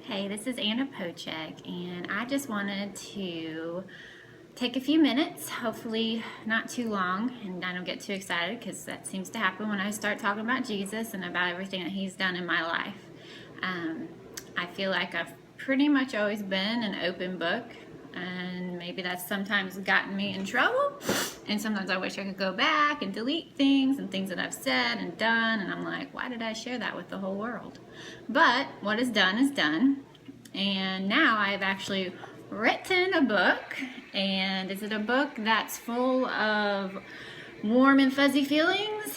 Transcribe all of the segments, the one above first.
Hey, this is Anna Pociask, and I just wanted to take a few minutes, hopefully not too long, and I don't get too excited because that seems to happen when I start talking about Jesus and about everything that He's done in my life. Um, I feel like I've pretty much always been an open book, and maybe that's sometimes gotten me in trouble. And sometimes I wish I could go back and delete things and things that I've said and done, and I'm like, why did I share that with the whole world? But what is done, and now I've actually written a book. And is it a book that's full of warm and fuzzy feelings?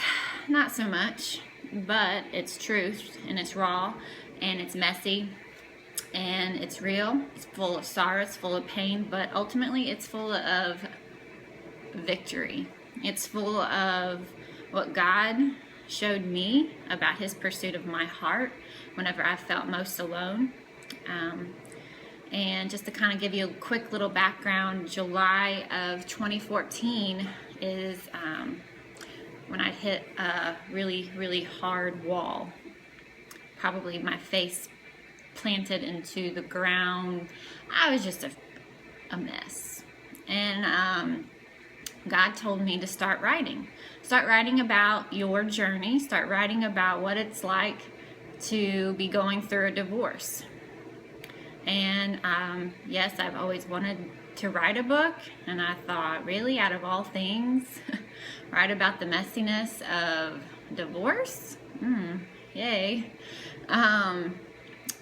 Not so much, but it's truth, and it's raw, and it's messy, and it's real. It's full of sorrow, it's full of pain, but ultimately it's full of victory. It's full of what God showed me about His pursuit of my heart whenever I felt most alone. And just to kind of give you a quick little background, July of 2014 is when I hit a really, really hard wall. Probably my face planted into the ground. I was just a mess. And God told me to start writing. Start writing about your journey. Start writing about what it's like to be going through a divorce. And yes, I've always wanted to write a book, and I thought, really, out of all things, write about the messiness of divorce? Yay. And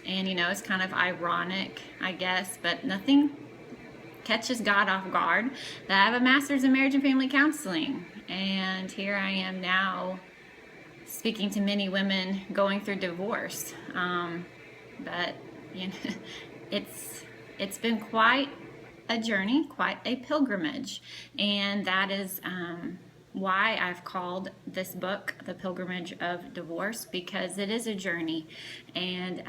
it's kind of ironic, I guess, but nothing catches God off guard that I have a master's in marriage and family counseling, and here I am now speaking to many women going through divorce. But it's been quite a journey, quite a pilgrimage, and that is why I've called this book The Pilgrimage of Divorce, because it is a journey. And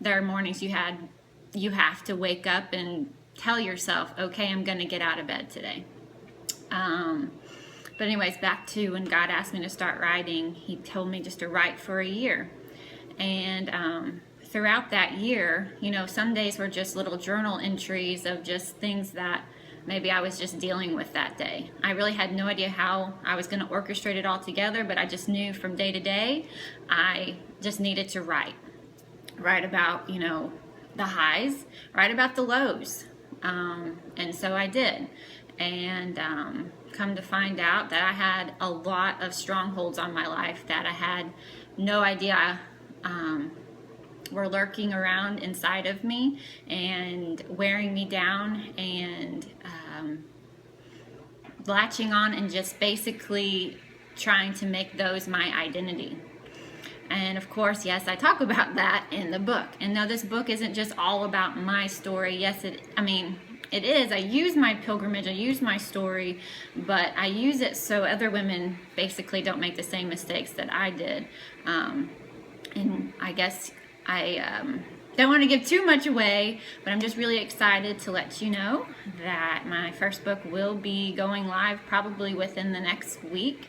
there are mornings you have to wake up and tell yourself, okay, I'm going to get out of bed today. But anyways, back to when God asked me to start writing. He told me just to write for a year. And throughout that year, some days were just little journal entries of just things that maybe I was just dealing with that day. I really had no idea how I was going to orchestrate it all together, but I just knew from day to day, I just needed to write about, the highs, write about the lows. And so I did. And come to find out that I had a lot of strongholds on my life that I had no idea were lurking around inside of me and wearing me down and latching on and just basically trying to make those my identity. And of course, yes, I talk about that in the book. And no, this book isn't just all about my story. Yes, it is. I use my pilgrimage, I use my story, but I use it so other women basically don't make the same mistakes that I did. And I guess I don't want to give too much away, but I'm just really excited to let you know that my first book will be going live probably within the next week.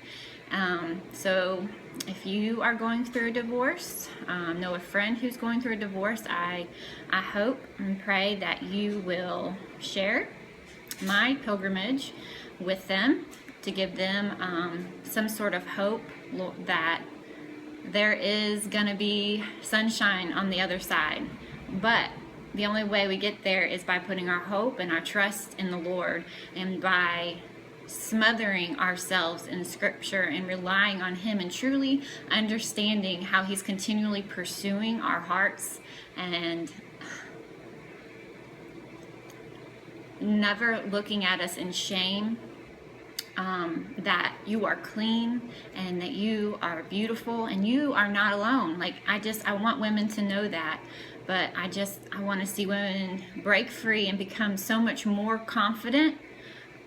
So if you are going through a divorce, know a friend who's going through a divorce, I hope and pray that you will share my pilgrimage with them to give them some sort of hope that there is going to be sunshine on the other side. But the only way we get there is by putting our hope and our trust in the Lord, and by smothering ourselves in Scripture and relying on Him and truly understanding how He's continually pursuing our hearts and never looking at us in shame. That you are clean and that you are beautiful and you are not alone. I want women to know that, but I want to see women break free and become so much more confident,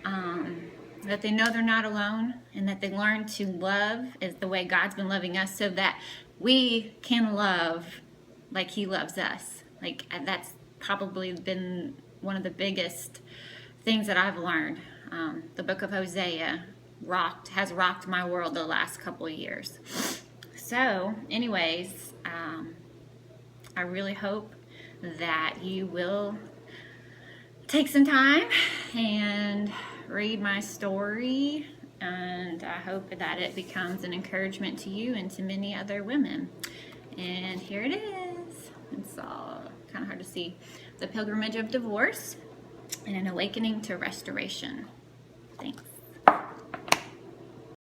that they know they're not alone, and that they learn to love as the way God's been loving us, so that we can love like He loves us. That's probably been one of the biggest things that I've learned. The book of Hosea has rocked my world the last couple of years. So anyways, I really hope that you will take some time and read my story, and I hope that it becomes an encouragement to you and to many other women. And here it is. It's all kind of hard to see. The Pilgrimage of Divorce and an Awakening to Restoration. Thanks.